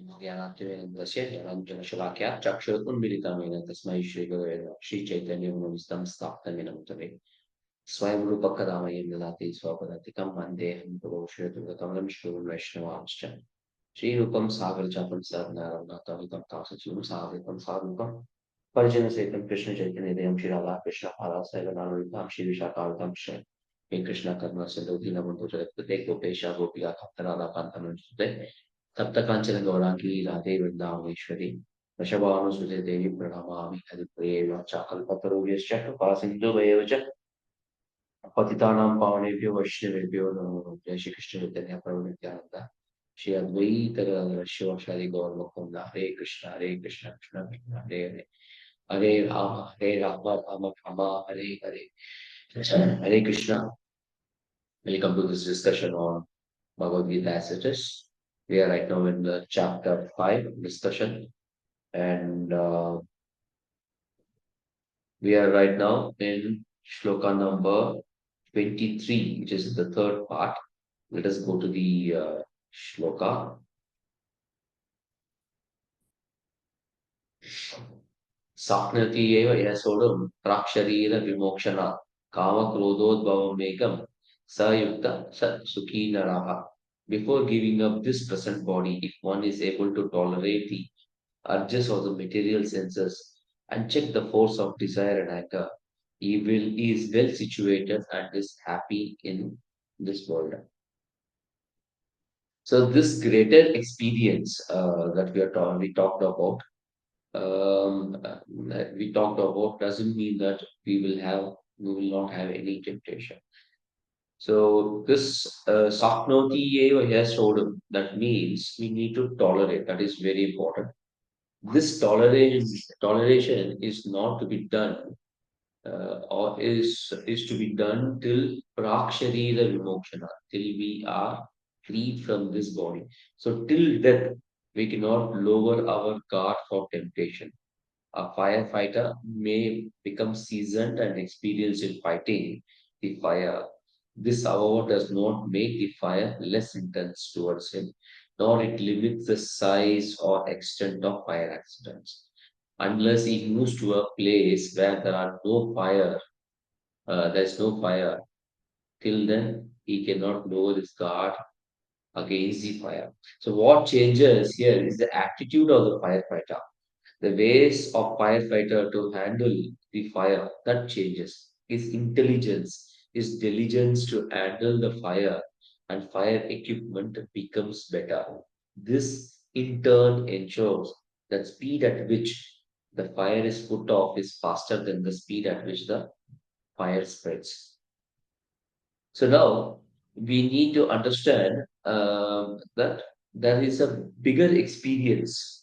ज्ञानाद्वैतस्य ज्ञानाञ्जनशलाकया चक्षुरुन्मिलितमेन तस्मै श्रीगुरवे नमः श्रीचैतन्यमनोनिस्थं स्थाप्तमेनं तमे स्वयं रूपकदामयं ददाति स्वपदातिकं वन्देऽहं प्रभुश्रीयुतकमलं श्रीगुरुं वैष्णवांश्च श्रीरूपं सागरजातं सहगणरघुनाथान्वितं तासजीवं सागरितं सारूपं परिजनसहितं कृष्णचैतन्यदेवं श्रीराधाकृष्णपादासेवनान्वितां श्रीविशाखान्वितां श्री कृष्ण करुणा सिंधु दीनबंधु जगत्पते गोपेश गोपिका कांता तप्त कांचन गौरांगी राधे वृंदावनेश्वरी वृषभानुसुते देवी प्रणमामि हरिप्रिये वाचाकल्पतरुभ्यश्च कृपा सिन्धुभ्येव च पतितानां पावनेभ्यो वैष्णवेभ्यो नमो नमः। जय श्री कृष्ण चैतन्य प्रभु नित्यानंद श्री अद्वैत शिवाचार्य गौर मुकुंद हरे Krishna Krishna Krishna Hare Hare Hare Ram Ram Ram Hare Hare Hare Krishna. Welcome to this discussion on Bhagavad Gita as it is. We are right now in the chapter 5 discussion, and we are right now in shloka number 23, which is the third part. Let us go to the shloka. Saknati eva yasodam praksharira vimokshana kama krododbhavamekam sayukta sat sukhi naraha. Before giving up this present body, if one is able to tolerate the urges of the material senses and check the force of desire and anger, he is well situated and is happy in this world. So this greater experience that we talked about, that we talked about doesn't mean that we will not have any temptation. So this saknoti eva yasodam, that means we need to tolerate. That is very important. This toleration is not to be done or is to be done till praksharira vimokshana, till we are free from this body. So till death, we cannot lower our guard for temptation. A firefighter may become seasoned and experienced in fighting the fire. This, however, does not make the fire less intense towards him, nor it limits the size or extent of fire accidents. Unless he moves to a place where there is no fire, till then he cannot lower his guard against the fire. So, what changes here is the attitude of the firefighter, the ways of firefighter to handle the fire, that changes. His intelligence, his diligence to handle the fire and fire equipment becomes better. This in turn ensures that speed at which the fire is put off is faster than the speed at which the fire spreads. So now we need to understand that there is a bigger experience,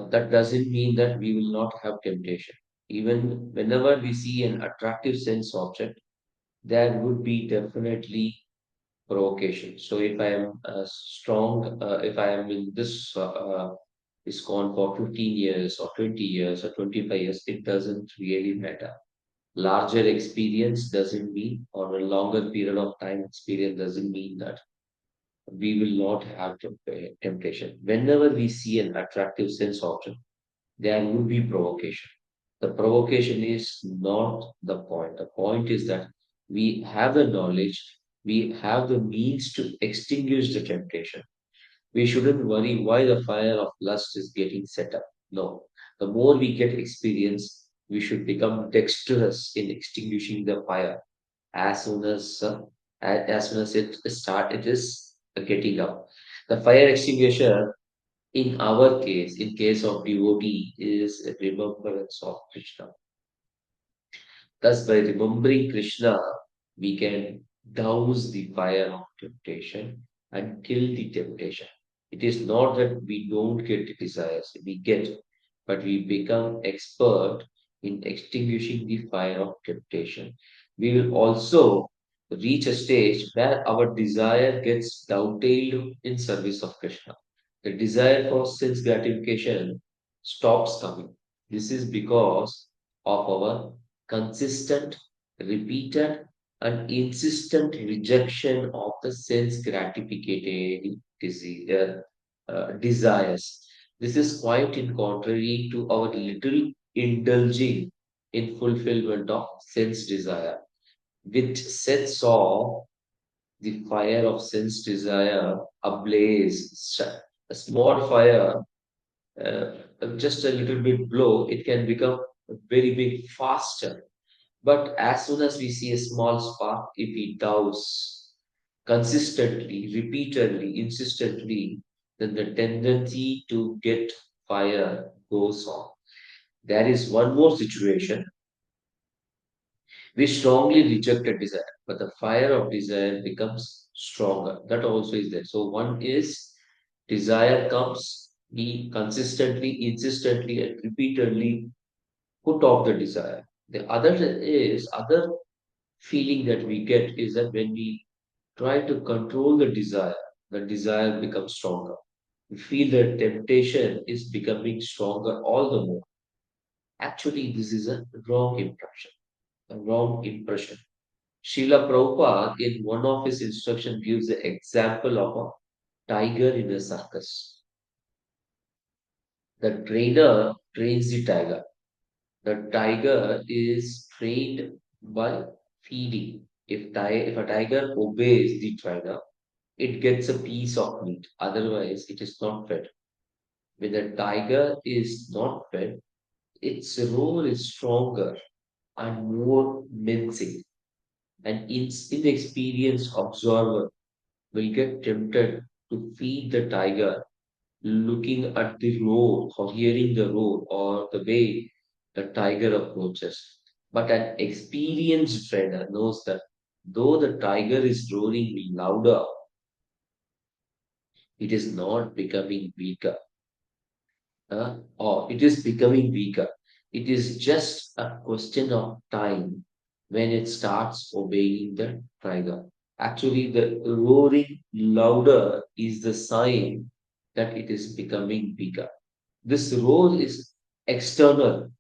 that doesn't mean that we will not have temptation. Even whenever we see an attractive sense object, there would be definitely provocation. So if I am if I am in this ISKCON for 15 years or 20 years or 25 years, it doesn't really matter. Larger experience doesn't mean, or a longer period of time experience doesn't mean that we will not have temptation. Whenever we see an attractive sense object, there will be provocation. The provocation is not the point. The point is that we have the knowledge, we have the means to extinguish the temptation. We shouldn't worry why the fire of lust is getting set up. No. The more we get experience, we should become dexterous in extinguishing the fire as soon as as soon as it is getting up. The fire extinguisher in our case, in case of devotee, is a remembrance of Krishna. Thus, by remembering Krishna, we can douse the fire of temptation and kill the temptation. It is not that we don't get the desires, we get, but we become expert in extinguishing the fire of temptation. We will also reach a stage where our desire gets dovetailed in service of Krishna. The desire for sense gratification stops coming. This is because of our consistent, repeated, an insistent rejection of the sense gratificating desires. This is quite in contrary to our little indulging in fulfillment of sense desire, which sets off the fire of sense desire ablaze. A small fire, just a little bit blow, it can become very big faster. But as soon as we see a small spark, if we douse consistently, repeatedly, insistently, then the tendency to get fire goes on. There is one more situation. We strongly rejected desire, but the fire of desire becomes stronger. That also is there. So one is desire comes, we consistently, insistently, and repeatedly put off the desire. The other feeling that we get is that when we try to control the desire becomes stronger. We feel that temptation is becoming stronger all the more. Actually, this is a wrong impression. A wrong impression. Srila Prabhupada, in one of his instructions, gives the example of a tiger in a circus. The trainer trains the tiger. The tiger is trained by feeding. If a tiger obeys the trainer, it gets a piece of meat. Otherwise, it is not fed. When the tiger is not fed, its roar is stronger and more menacing. An inexperienced observer will get tempted to feed the tiger, looking at the roar or hearing the roar or the way the tiger approaches. But an experienced trainer knows that though the tiger is roaring louder, it is not becoming weaker, or it is becoming weaker. It is just a question of time when it starts obeying the tiger. Actually, the roaring louder is the sign that it is becoming weaker. This roar is external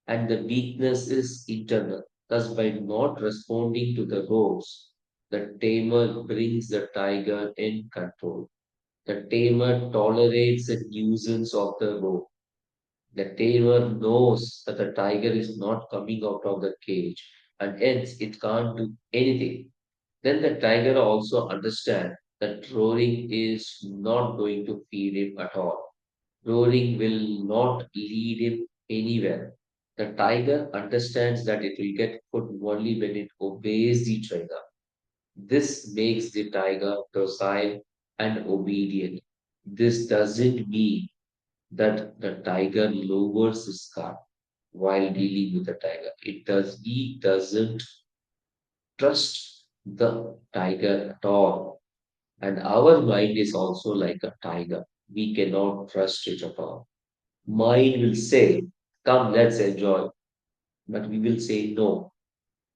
and the weakness is internal. Thus, by not responding to the roars, the tamer brings the tiger in control. The tamer tolerates the nuisance of the roar. The tamer knows that the tiger is not coming out of the cage and hence it can't do anything. Then the tiger also understands that roaring is not going to feed him at all. Roaring will not lead him anywhere. The tiger understands that it will get food only when it obeys the trainer. This makes the tiger docile and obedient. This doesn't mean that the tiger lowers his guard while dealing with the tiger. He doesn't trust the tiger at all. And our mind is also like a tiger. We cannot trust it at all. Mind will say, come, let's enjoy. But we will say no.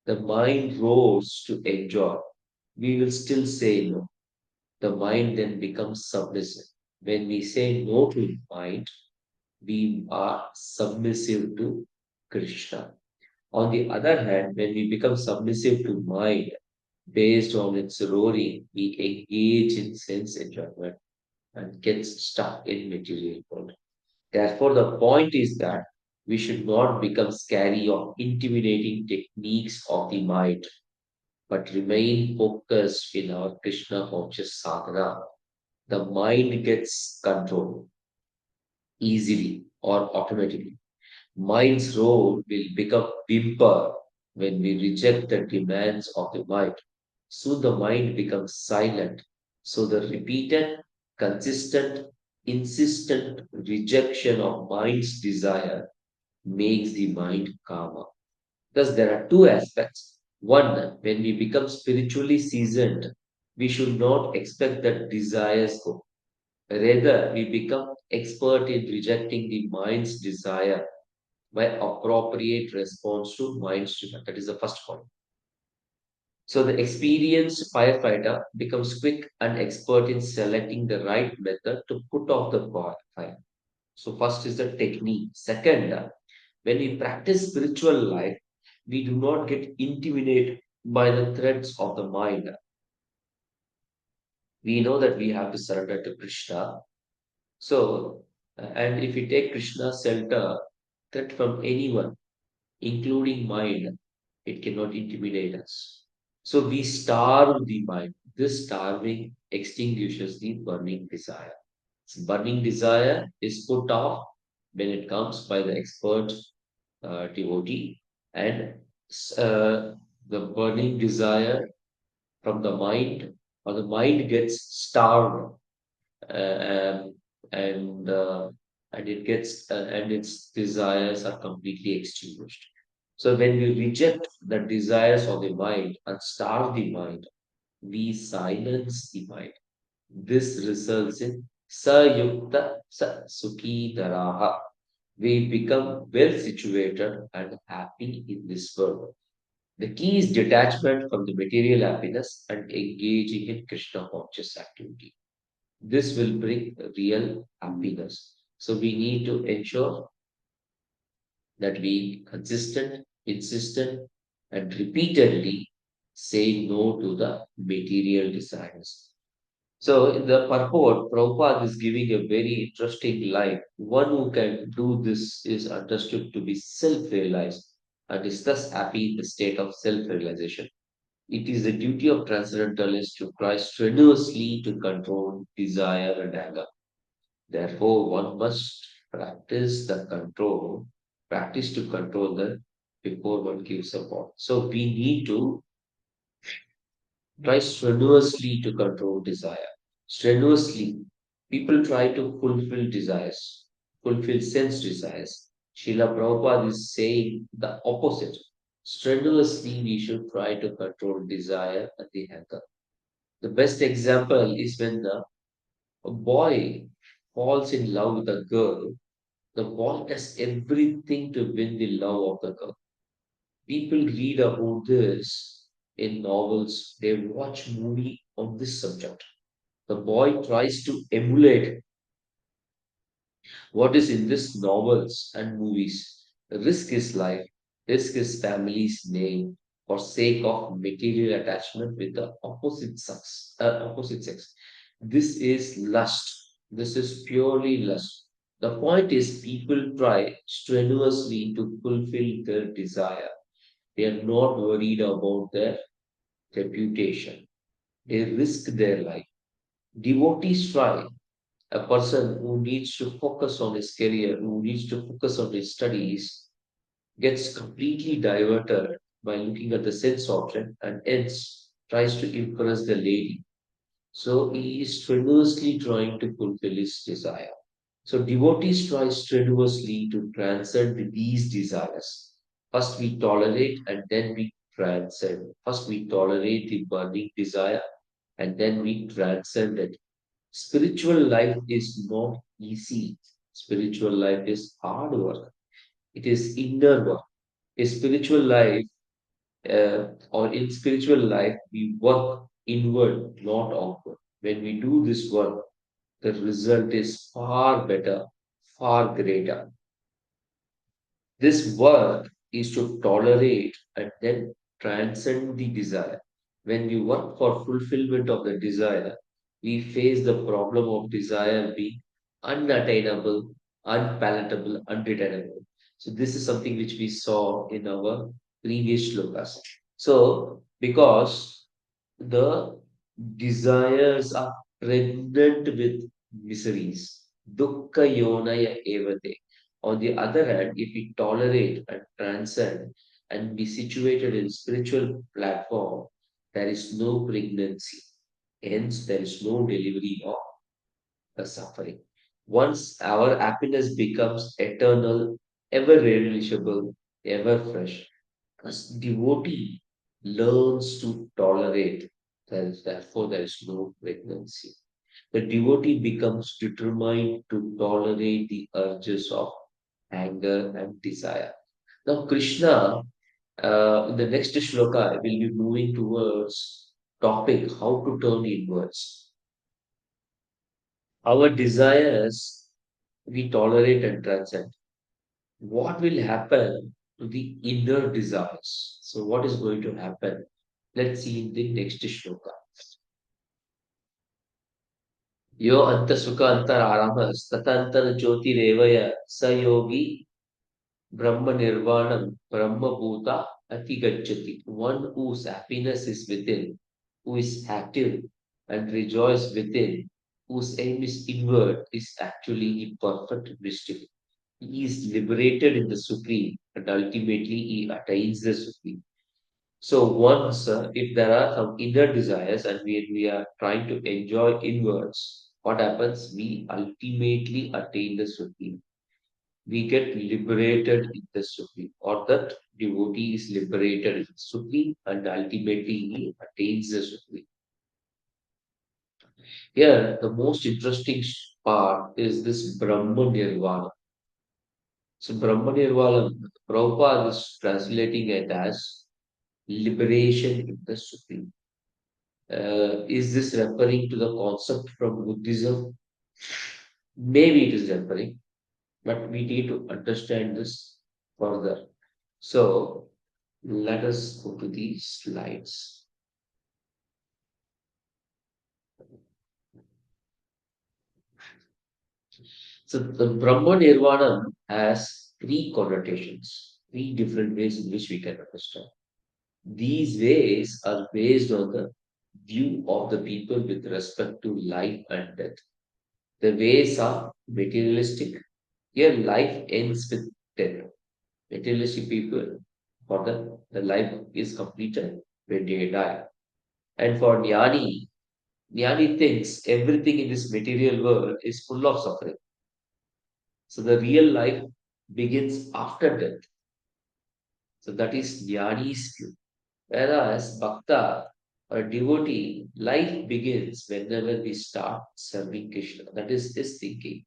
The mind roars to enjoy. We will still say no. The mind then becomes submissive. When we say no to the mind, we are submissive to Krishna. On the other hand, when we become submissive to mind based on its roaring, we engage in sense enjoyment and get stuck in material world. Therefore, the point is that we should not become scary or intimidating techniques of the mind, but remain focused in our Krishna conscious sadhana. The mind gets control easily or automatically. Mind's role will become whimper when we reject the demands of the mind. So the mind becomes silent. So the repeated, consistent, insistent rejection of mind's desire makes the mind calmer. Thus, there are two aspects. One, when we become spiritually seasoned, we should not expect that desires go. Rather, we become expert in rejecting the mind's desire by appropriate response to mind's demand. That is the first point. So the experienced firefighter becomes quick and expert in selecting the right method to put off the fire. So first is the technique. Second, when we practice spiritual life, we do not get intimidated. by the threads of the mind. We know that we have to surrender to Krishna. So, and if we take Krishna's shelter, threat from anyone, including mind, it cannot intimidate us. So we starve the mind. This starving extinguishes the burning desire. Burning desire is put off when it comes by the expert devotee, and the burning desire from the mind, or the mind gets starved, and and uh, and it gets and its desires are completely extinguished. So when we reject the desires of the mind and starve the mind, we silence the mind. This results in sayukta sa sukhi daraha. We become well situated and happy in this world. The key is detachment from the material happiness and engaging in Krishna conscious activity. This will bring real happiness. So we need to ensure that we consistent, insistent, and repeatedly say no to the material desires. So in the purport, Prabhupada is giving a very interesting line. One who can do this is understood to be self-realized and is thus happy in the state of self-realization. It is the duty of transcendentalists to try strenuously to control desire and anger. Therefore, one must practice to control them before one gives up on. So we need to try strenuously to control desire. Strenuously, people try to fulfill desires, fulfill sense desires. Srila Prabhupada is saying the opposite. Strenuously, we should try to control desire and the anger. The best example is when a boy falls in love with a girl. The boy does everything to win the love of the girl. People read about this in novels, they watch movie on this subject. The boy tries to emulate what is in these novels and movies. Risk his life, risk his family's name for sake of material attachment with the opposite sex. This is lust. This is purely lust. The point is, people try strenuously to fulfill their desire. They are not worried about their reputation. They risk their life. Devotees try. A person who needs to focus on his career, who needs to focus on his studies, gets completely diverted by looking at the sense object and hence tries to impress the lady. So he is strenuously trying to fulfill his desire. So devotees try strenuously to transcend these desires. First we tolerate and then we transcend. First we tolerate the burning desire and then we transcend it. Spiritual life is not easy. Spiritual life is hard work. It is inner work. A spiritual life, or in spiritual life, we work inward, not outward. When we do this work, the result is far better, far greater. This work is to tolerate and then transcend the desire. When we work for fulfillment of the desire, we face the problem of desire being unattainable, unpalatable, undetainable. So this is something which we saw in our previous shlokas. So because the desires are pregnant with miseries. Dukkha yonaya evate. On the other hand, if we tolerate and transcend and be situated in spiritual platform, there is no pregnancy. Hence, there is no delivery of the suffering. Once our happiness becomes eternal, ever relishable, ever fresh, as devotee learns to tolerate, therefore there is no pregnancy. The devotee becomes determined to tolerate the urges of anger and desire. Now, Krishna, in the next shloka, will be moving towards topic how to turn inwards. Our desires we tolerate and transcend. What will happen to the inner desires? So, what is going to happen? Let's see in the next shloka. Yo anta sukha antar aramas tatantar jyoti revaya sayogi Brahma Nirvanam, Brahma Bhuta Atigacchati. One whose happiness is within, who is active and rejoice within, whose aim is inward, is actually the perfect wisdom. He is liberated in the Supreme and ultimately he attains the Supreme. So once, if there are some inner desires and we are trying to enjoy inwards, what happens? We ultimately attain the Supreme. We get liberated in the Supreme, or that devotee is liberated in the Supreme, and ultimately he attains the Supreme. Here, the most interesting part is this Brahma Nirvana. So, Brahma Nirvana, Prabhupada is translating it as liberation in the Supreme. Is this referring to the concept from Buddhism? Maybe it is referring, but we need to understand this further. So, let us go to the slides. So the Brahma Nirvana has three connotations, three different ways in which we can understand. These ways are based on the view of the people with respect to life and death. The ways are materialistic. Here life ends with death. Materialistic people, for them, the life is completed when they die. And for Jnani thinks everything in this material world is full of suffering. So the real life begins after death. So that is Jnani's view. Whereas Bhakta or devotee, life begins whenever we start serving Krishna. That is his thinking.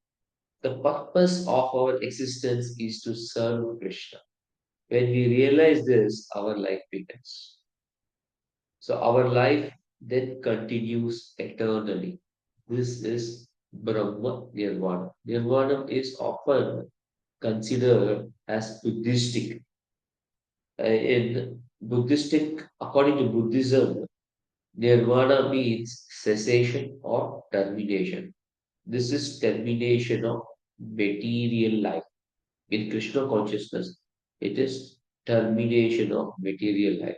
The purpose of our existence is to serve Krishna. When we realize this, our life begins. So our life then continues eternally. This is Brahma Nirvana. Nirvana is often considered as Buddhistic. In Buddhistic, according to Buddhism, Nirvana means cessation or termination. This is termination of material life. In Krishna consciousness, it is termination of material life.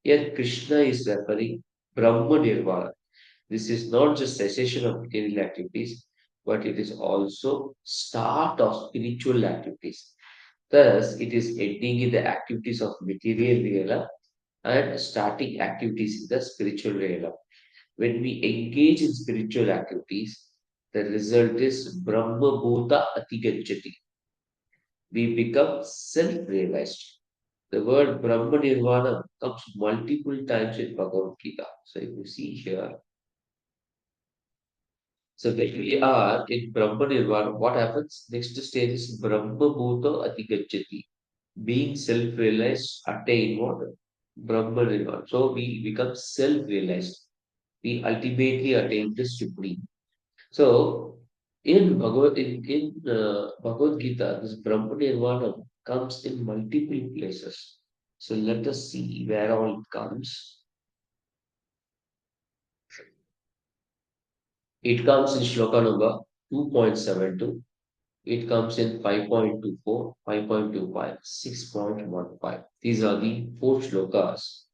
Here, Krishna is referring Brahma Nirvana. This is not just cessation of material activities, but it is also start of spiritual activities. Thus, it is ending in the activities of material realm and starting activities in the spiritual realm. When we engage in spiritual activities, the result is Brahma Bhuta Atigacchati. We become self-realized. The word Brahma Nirvana comes multiple times in Bhagavad Gita. So if you see here, so when we are in Brahma Nirvana, what happens? Next stage is Brahma Bhuta Atigacchati. Being self-realized, attain what? Brahma Nirvana. So we become self-realized. We ultimately attain the supreme. So in Bhagavad Gita, this Brahma Nirvana comes in multiple places. So let us see where all it comes. It comes in shloka number 2.72. It comes in 5.24, 5.25, 6.15. These are the four shlokas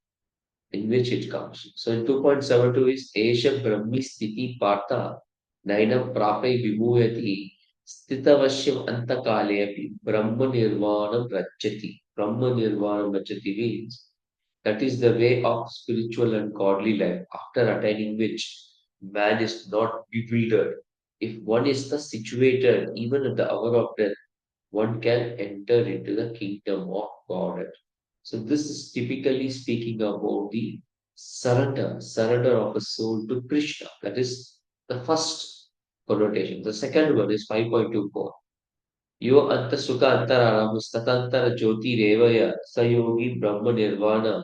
in which it comes. So in 2.72 is Esha Brahmi Sthiti Partha Nainam Prapai Vimuyati Stitavashyam Antakale api Brahma Nirvanam Rachati. Brahma Nirvanam Rachati means that is the way of spiritual and godly life, after attaining which man is not bewildered. If one is thus situated, even at the hour of death, one can enter into the kingdom of God. So this is typically speaking about the surrender of the soul to Krishna. That is the first connotation. The second one is 5.24. Yo anta sukha antarara mustatantara jyoti revaya sayogi brahma nirvana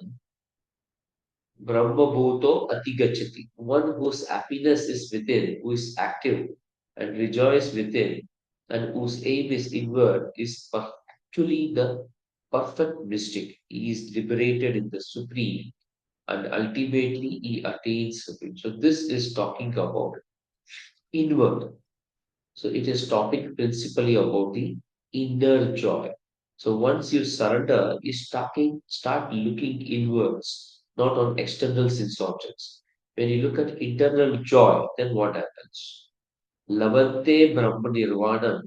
brahma bhuto atigachati. One whose happiness is within, who is active and rejoice within, and whose aim is inward, is actually the perfect mystic. He is liberated in the supreme. and ultimately he attains supreme. So this is talking about inward. So it is talking principally about the inner joy. So once you surrender, you start looking inwards, not on external sense objects. When you look at internal joy, then what happens? Lavante Brahma Nirvanam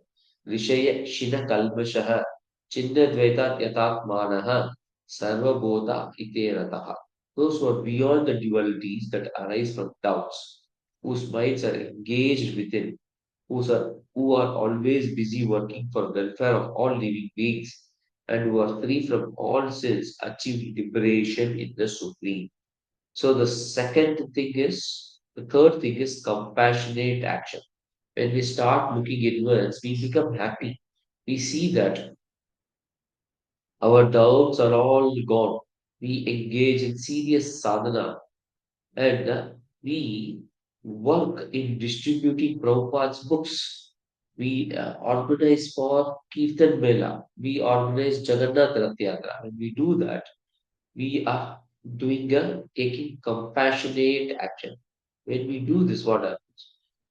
Rishaya Shina Kalmashaha Chinna Dvaita Yatatmanaha Sarvabodha Iterataha. Those who are beyond the dualities that arise from doubts, whose minds are engaged within, who are always busy working for welfare of all living beings, and who are free from all sins, achieve liberation in the Supreme. So the third thing is compassionate action. When we start looking inwards, we become happy. We see that our doubts are all gone. We engage in serious sadhana and we work in distributing Prabhupada's books. We organize for Kirtan Mela. We organize Jagannath Rath Yatra. When we do that, we are taking compassionate action. When we do this, what happens?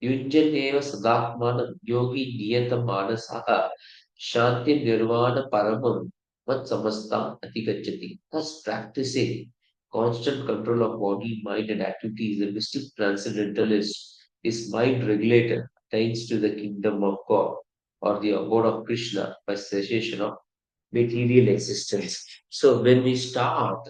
Yunjaneva sadatmanam yogi niyata manasaha shanti nirvana paramam mat samasta atigachati. Thus practicing constant control of body, mind, and activities, the mystic transcendentalist is mind regulator, attains to the kingdom of God or the abode of Krishna by cessation of material existence. So when we start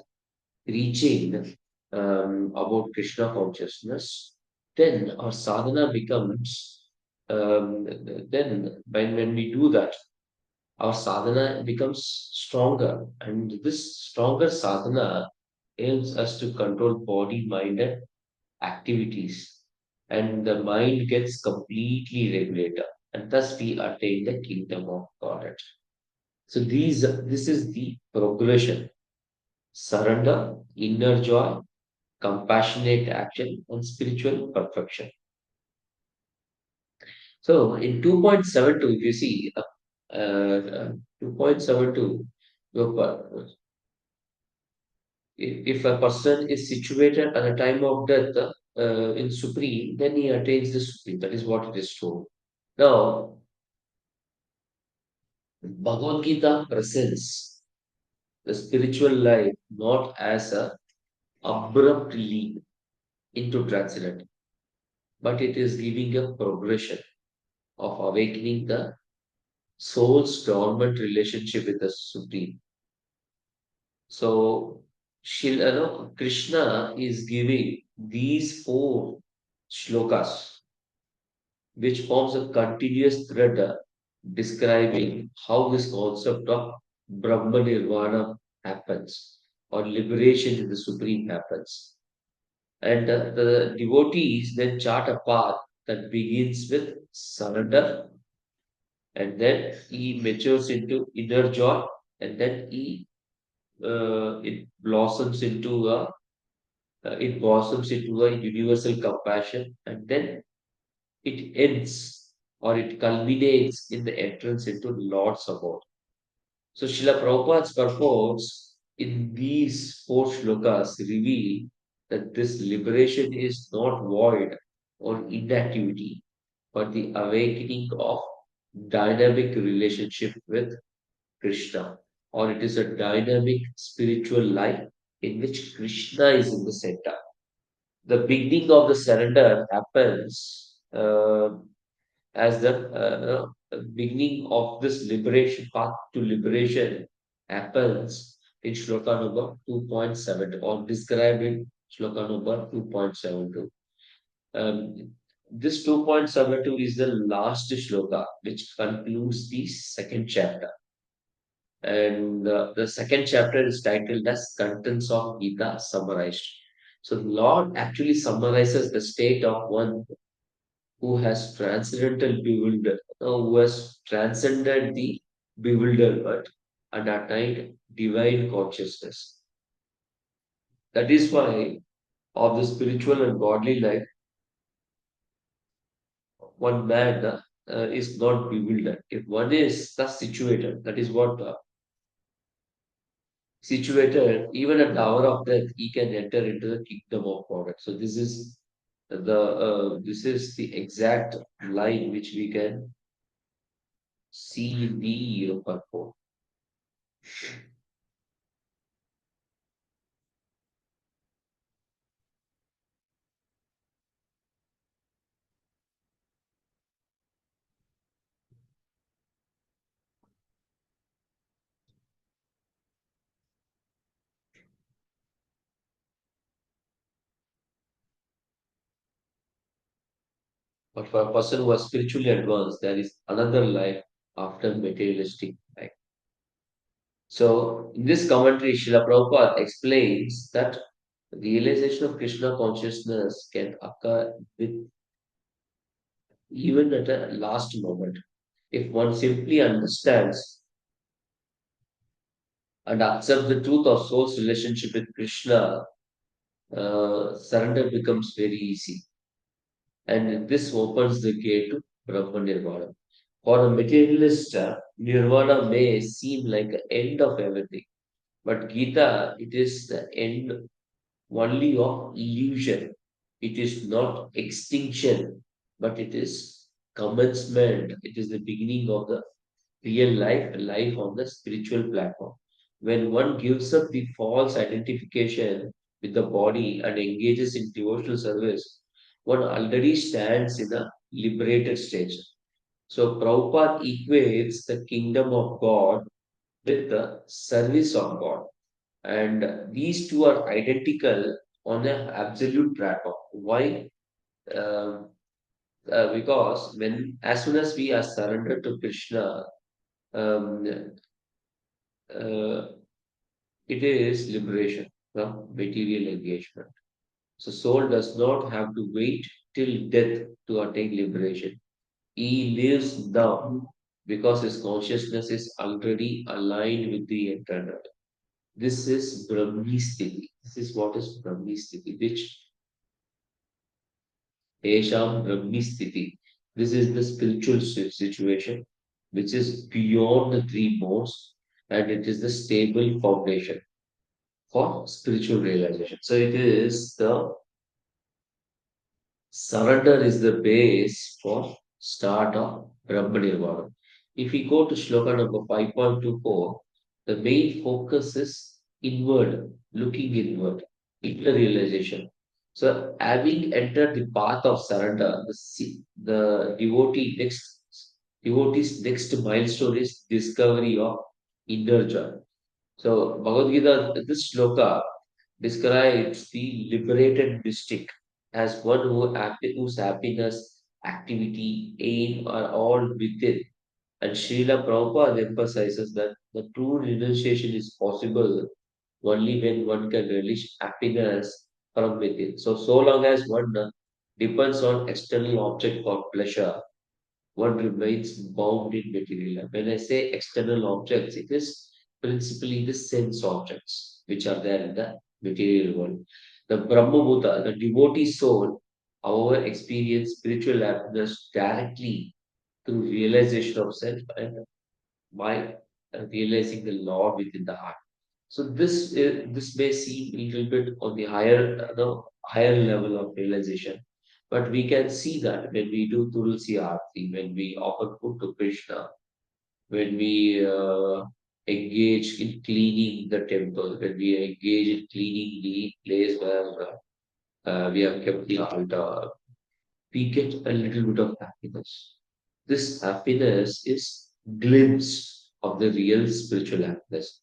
reaching about Krishna consciousness, then our sadhana becomes, then when we do that, our sadhana becomes stronger. And this stronger sadhana helps us to control body, mind, and activities. And the mind gets completely regulated. And thus we attain the kingdom of God. So this is the progression: surrender, inner joy, compassionate action, and spiritual perfection. So in 2.72, if you see, 2.72, if a person is situated at the time of death in Supreme, then he attains the Supreme. That is what it is told. Now, Bhagavad Gita presents the spiritual life not as a abrupt leap into transcendence, but it is giving a progression of awakening the soul's dormant relationship with the Supreme. So, Krishna is giving these four shlokas, which forms a continuous thread describing how this concept of Brahma Nirvana happens, or liberation in the Supreme happens. And the devotees then chart a path that begins with surrender, and then he matures into inner joy, and then it blossoms into a universal compassion, and then it ends or it culminates in the entrance into Lord's abode. So Srila Prabhupada's purports in these four shlokas reveal that this liberation is not void or inactivity, but the awakening of dynamic relationship with Krishna, or it is a dynamic spiritual life in which Krishna is in the center. The beginning of the surrender happens as the beginning of this liberation path to liberation happens in shloka number 2.7 or described in shloka number 2.72. Um, this 2.72 is the last shloka which concludes the second chapter. And the second chapter is titled as Contents of Gita Summarized. So the Lord actually summarizes the state of one who has transcendental bewildered, who has transcended the bewilderment and attained divine consciousness. That is why of the spiritual and godly life, one man is not bewildered. If one is thus situated, that is what situated even at the hour of death, he can enter into the kingdom of God. So this is the exact line which we can see in the purport. But for a person who is spiritually advanced, there is another life after materialistic life. So in this commentary, Srila Prabhupada explains that realization of Krishna consciousness can occur with even at a last moment. If one simply understands and accepts the truth of soul's relationship with Krishna, surrender becomes very easy. And this opens the gate to Brahma Nirvana. For a materialist, Nirvana may seem like the end of everything. But Gita, it is the end only of illusion. It is not extinction, but it is commencement. It is the beginning of the real life, life on the spiritual platform. When one gives up the false identification with the body and engages in devotional service, one already stands in a liberated stage. So Prabhupada equates the kingdom of God with the service of God. And these two are identical on an absolute platform. Why? Um because when as soon as we are surrendered to Krishna, um, uh, it is liberation from material engagement. So soul does not have to wait till death to attain liberation. He lives now because his consciousness is already aligned with the eternal. This is Brahmistiti. This is what is Brahmistiti, which Esham Brahmistiti. This is the spiritual situation which is beyond the three modes, and it is the stable foundation for spiritual realization. So it is the surrender is the base for start of Brahma Nirvana. If we go to Shloka number 5.24, the main focus is inward, looking inward, inner realization. So having entered the path of surrender, the devotee's next milestone is discovery of inner joy. So Bhagavad Gita, this shloka describes the liberated mystic as one whose happiness, activity, aim are all within. And Srila Prabhupada emphasizes that the true renunciation is possible only when one can release happiness from within. So long as one depends on external object for pleasure, one remains bound in material life. When I say external objects, it is principally the sense objects which are there in the material world. The Brahma Buddha, the devotee soul, however, experience spiritual happiness directly through realization of self and by realizing the law within the heart. So this may seem a little bit on the higher level of realization, but we can see that when we do Tulsi Aarti, when we offer food to Krishna, when we engage in cleaning the temple, when we engage in cleaning the place where we have kept the altar, we get a little bit of happiness. This happiness is glimpse of the real spiritual happiness.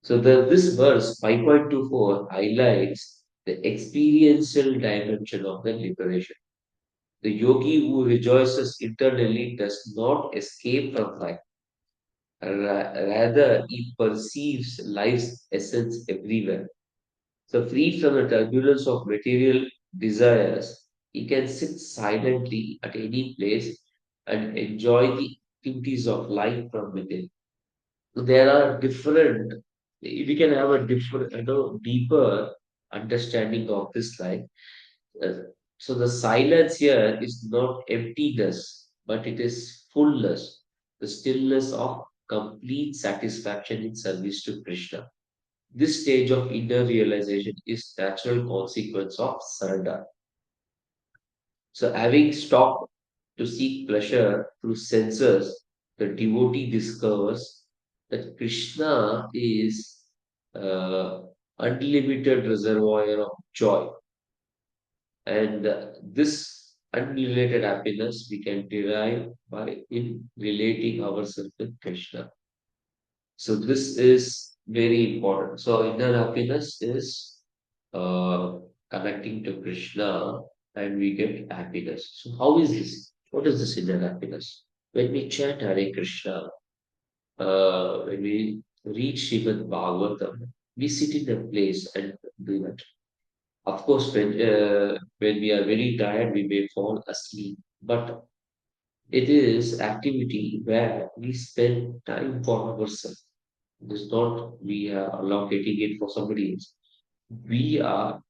So this verse 5.24 highlights the experiential dimension of the liberation. The yogi who rejoices internally does not escape from life. Rather, he perceives life's essence everywhere. So free from the turbulence of material desires, he can sit silently at any place and enjoy the activities of life from within. So there are different, we can have a different, deeper understanding of this life. Uh, so the silence here is not emptiness, but it is fullness, the stillness of complete satisfaction in service to Krishna. This stage of inner realization is natural consequence of surrender. So having stopped to seek pleasure through senses, the devotee discovers that Krishna is uh, unlimited reservoir of joy, and this unrelated happiness we can derive by in relating ourselves with Krishna. So this is very important. So inner happiness is uh, connecting to Krishna, and we get happiness. So how is this? What is this inner happiness? When we chant Hare Krishna, when we read Srimad Bhagavatam, we sit in a place and do that. Of course, when we are very tired, we may fall asleep. But it is activity where we spend time for ourselves. It is not we are allocating it for somebody else. We are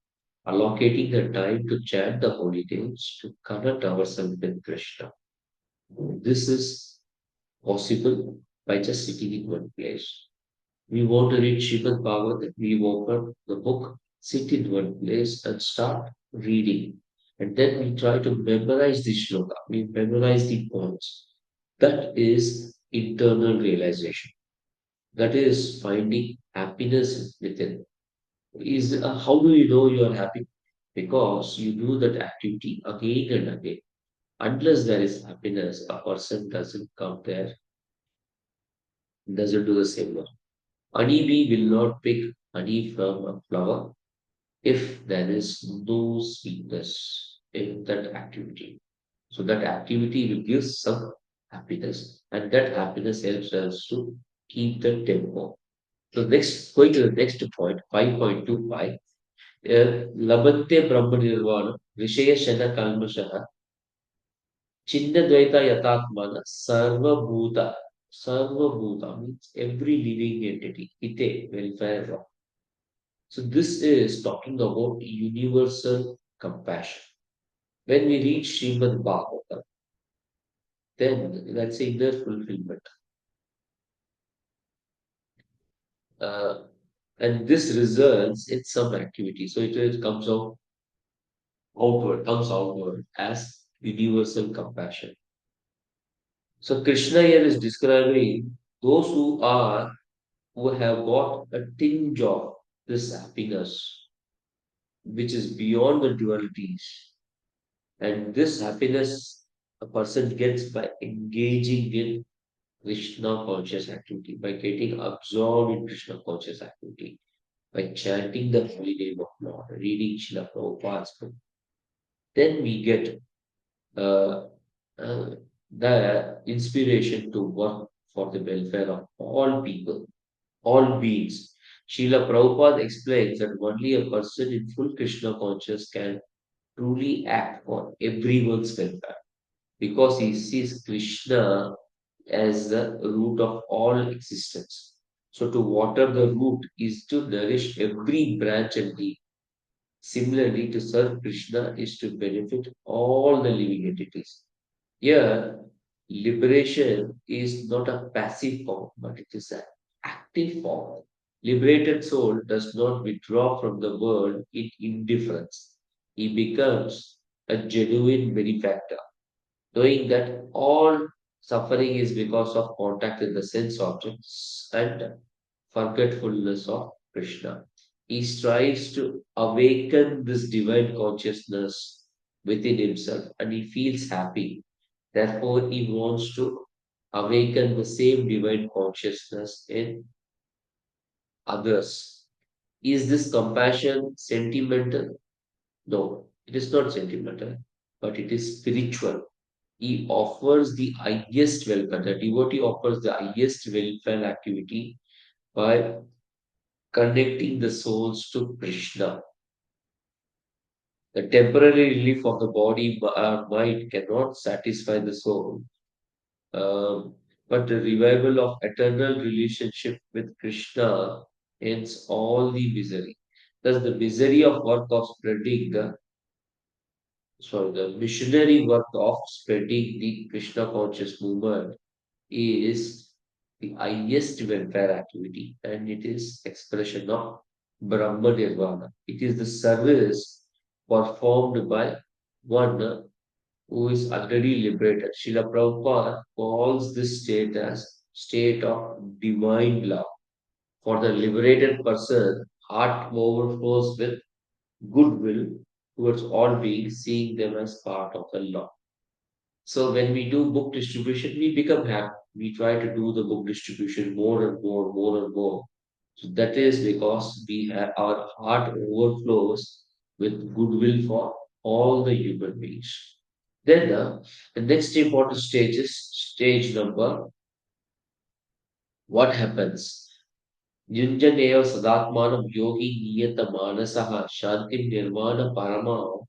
allocating the time to chant the holy names to connect ourselves with Krishna. This is possible by just sitting in one place. We want to read Srimad Bhagavatam, we open the book, sit in one place and start reading. And then we try to memorize the shloka, we memorize the points. That is internal realization. That is finding happiness within. Is how do you know you are happy? Because you do that activity again and again. Unless there is happiness, a person doesn't come there, doesn't do the same work. Honeybee will not pick honey from a flower if there is no sweetness in that activity. So that activity will give some happiness, and that happiness helps us to keep the tempo. So next, going to the next point, 5.25. Labante Brahma Nirvana, Vishaya Shana Kalmashaha, Chinna Dvaita Yatatmana, Sarva Bhuta means every living entity, Ite, welfare of. So this is talking about universal compassion. When we reach Srimad Bhagavatam, then that's inner fulfillment. Uh, and this results in some activity. So it comes comes outward as universal compassion. So Krishna here is describing those who have got a tinge of this happiness, which is beyond the dualities. And this happiness a person gets by engaging in Krishna conscious activity, by getting absorbed in Krishna conscious activity, by chanting the holy name of Lord, reading Srila Prabhupada's book. Then we get uh, uh, the inspiration to work for the welfare of all people, all beings. Srila Prabhupada explains that only a person in full Krishna conscious can truly act for everyone's welfare because he sees Krishna as the root of all existence. So to water the root is to nourish every branch and leaf. Similarly, to serve Krishna is to benefit all the living entities. Here, liberation is not a passive form, but it is an active form. Liberated soul does not withdraw from the world in indifference. He becomes a genuine benefactor, knowing that all suffering is because of contact with the sense objects and forgetfulness of Krishna. He strives to awaken this divine consciousness within himself and he feels happy. Therefore, he wants to awaken the same divine consciousness in others. Is this compassion sentimental? No, it is not sentimental, but it is spiritual. He offers the highest welfare. The devotee offers the highest welfare activity by connecting the souls to Krishna. The temporary relief of the body or mind cannot satisfy the soul, um, but the revival of eternal relationship with Krishna ends all the misery. Thus, the misery of work of spreading the missionary work of spreading the Krishna conscious movement is the highest welfare activity, and it is expression of Brahma Nirvana. It is the service performed by one who is already liberated. Srila Prabhupada calls this state as state of divine love. For the liberated person, heart overflows with goodwill towards all beings, seeing them as part of the law. So when we do book distribution, we become happy. We try to do the book distribution more and more, more and more. So that is because we have our heart overflows with goodwill for all the human beings. Then the next important stage is stage number. What happens? Yunjaneya sadatmanam yogi niyata manasaha shantim nirvana parama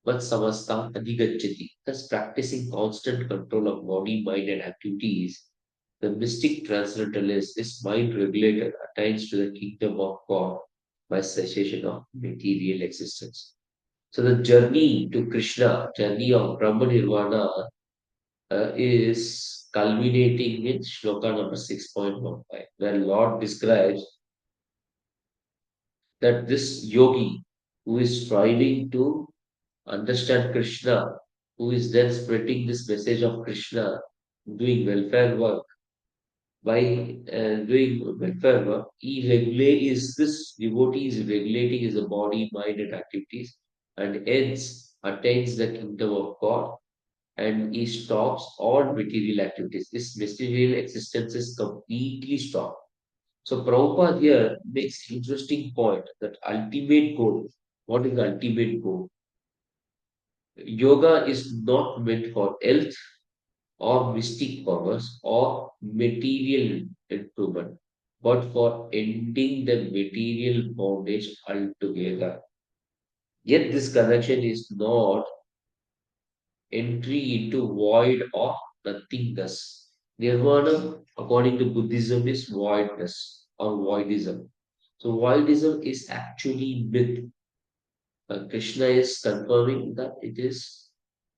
vat samasta adhigacchati. Thus practicing constant control of body, mind and activities, the mystic transcendentalist is mind regulated, attains to the kingdom of God by cessation of material existence. So the journey to Krishna, journey of Brahma Nirvana, is culminating in shloka number 6.15, where Lord describes that this yogi who is striving to understand Krishna, who is then spreading this message of Krishna, doing welfare work, by doing welfare work, this devotee is regulating his body, mind, and activities, and hence attains the kingdom of God, and he stops all material activities. This material existence is completely stopped. So Prabhupada here makes interesting point that ultimate goal. What is the ultimate goal? Yoga is not meant for health or mystic powers or material improvement, but for ending the material bondage altogether. Yet this connection is not entry into void or nothingness. Nirvana, according to Buddhism, is voidness or voidism. So voidism is actually myth. Krishna is confirming that it is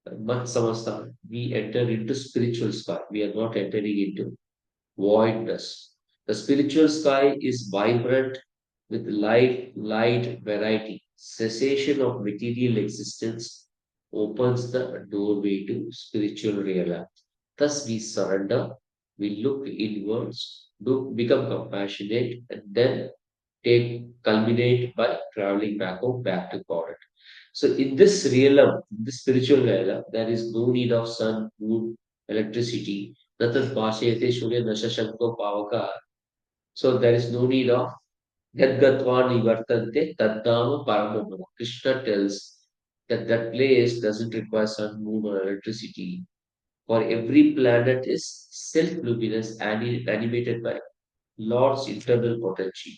Mat Samastha. We enter into spiritual sky. We are not entering into voidness. The spiritual sky is vibrant with light variety. Cessation of material existence opens the doorway to spiritual reality. Thus, we surrender, we look inwards, become compassionate, and then culminate by traveling back home, back to God. So in this realm, this spiritual realm, there is no need of sun, moon, electricity. Natat bhashayate surya nashashanko pavaka. So there is no need of Yadgatva nivartante taddama paramamama. Krishna tells that that place doesn't require sun, moon, or electricity. For every planet is self-luminous and animated by Lord's internal potential.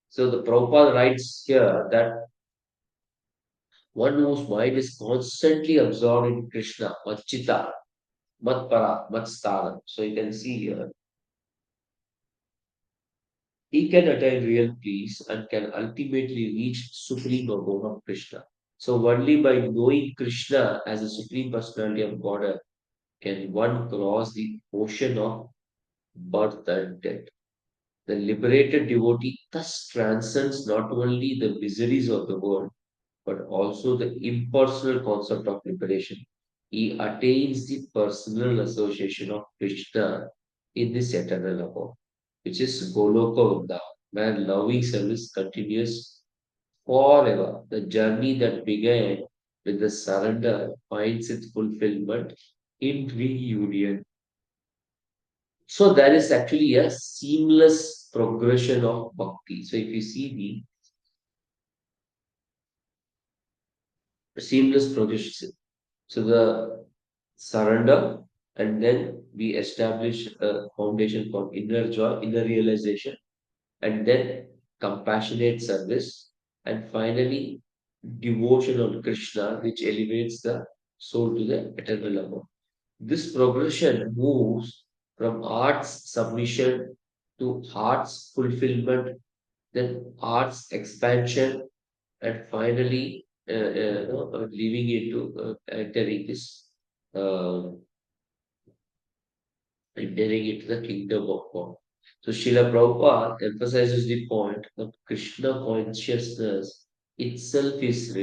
So the Prabhupada writes here that one whose mind is constantly absorbed in Krishna, Machita, Matpara, Matstana. So you can see here, he can attain real peace and can ultimately reach supreme abode of Krishna. So only by knowing Krishna as a supreme personality of God can one cross the ocean of birth and death. The liberated devotee thus transcends not only the miseries of the world, but also the impersonal concept of liberation. He attains the personal association of Krishna in this eternal abode, which is Goloka Vrindavan, where loving service continues forever. The journey that began with the surrender finds its fulfillment in reunion. So there is actually a seamless progression of bhakti. So if you see the seamless progression, so the surrender, and then we establish a foundation for inner joy, inner realization, and then compassionate service, and finally devotion on Krishna, which elevates the soul to the eternal abode. This progression moves from heart's submission to heart's fulfillment, then heart's expansion, and finally leaving into entering this uh, entering into the kingdom of God. So Srila Prabhupada emphasizes the point that Krishna consciousness itself is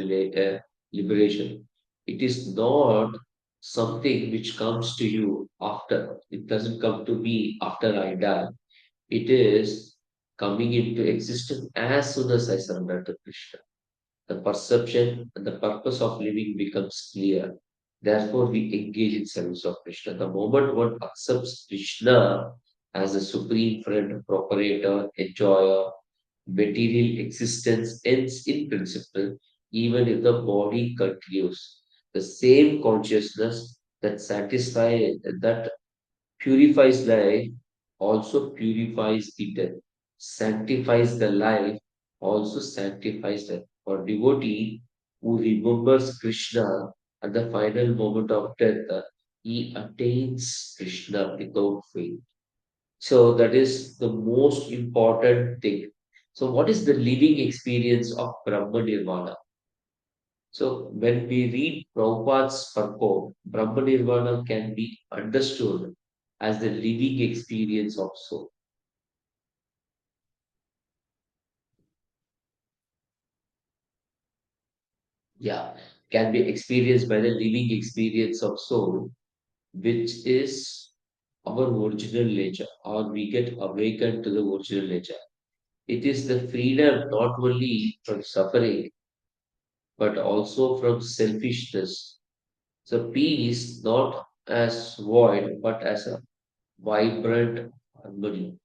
liberation. It is not something which comes to you after. It doesn't come to me after I die. It is coming into existence as soon as I surrender to Krishna. The perception and the purpose of living becomes clear. Therefore, we engage in service of Krishna. The moment one accepts Krishna as a supreme friend, properator, enjoyer, material existence ends in principle, even if the body continues. The same consciousness that purifies life, also purifies the death, sanctifies the life, also sanctifies death. For devotee who remembers Krishna at the final moment of death, he attains Krishna without fail. So that is the most important thing. So what is the living experience of Brahma Nirvana? So when we read Prabhupada's purport, Brahma Nirvana can be understood as the living experience of soul. Yeah, can be experienced by the living experience of soul, which is our original nature, or we get awakened to the original nature. It is the freedom not only from suffering, but also from selfishness. So peace not as void, but as a vibrant harmony.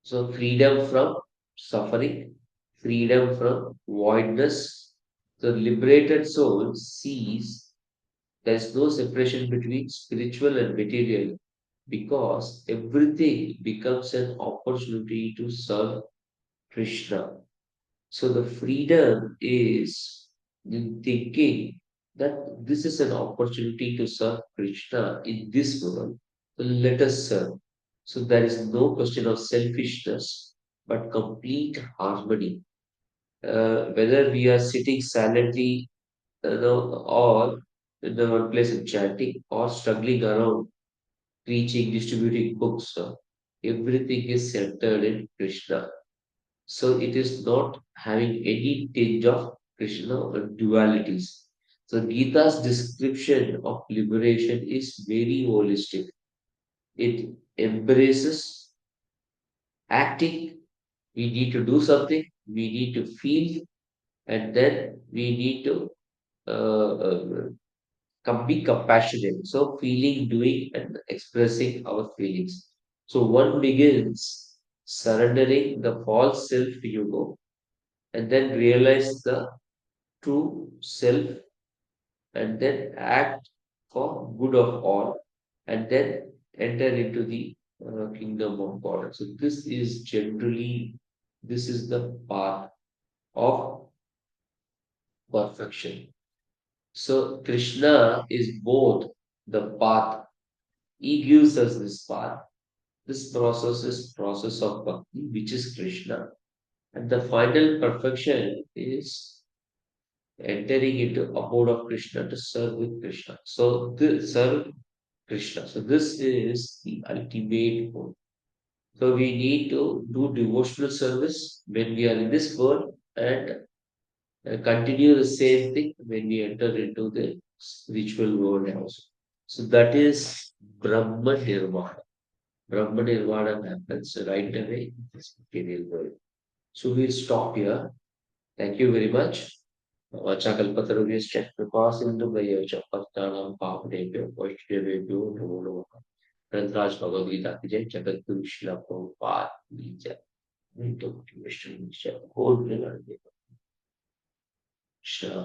So freedom from suffering, freedom from voidness. The liberated soul sees there's no separation between spiritual and material because everything becomes an opportunity to serve Krishna. So the freedom is in thinking that this is an opportunity to serve Krishna in this world. So let us serve. So there is no question of selfishness, but complete harmony. Whether we are sitting silently, or in the one place and chanting, or struggling around, preaching, distributing books, everything is centered in Krishna. So it is not having any tinge of Krishna or dualities. So Gita's description of liberation is very holistic. It embraces acting. We need to do something. We need to feel, and then we need to be compassionate. So feeling, doing, and expressing our feelings. So one begins surrendering the false self ego, and then realize the true self, and then act for good of all, and then enter into the kingdom of God. So this is the path of perfection. So Krishna is both the path. He gives us this path. This process is process of bhakti, which is Krishna. And the final perfection is entering into abode of Krishna to serve with Krishna. So this serve Krishna. So this is the ultimate goal. So we need to do devotional service when we are in this world and continue the same thing when we enter into the spiritual world also. So that is Brahma Nirvana. Brahma Nirvana happens right away in this material world. So we'll stop here. Thank you very much. Vachakalpatarubhyascha कृपासिन्धुभ्यश्च पतितानां पावनेभ्यो वैष्णवेभ्यो नमो नमः. ग्रंथराज भगवद गीता की जय, जगत गुरु श्रील प्रभुपाद की जय. Whole Krishna.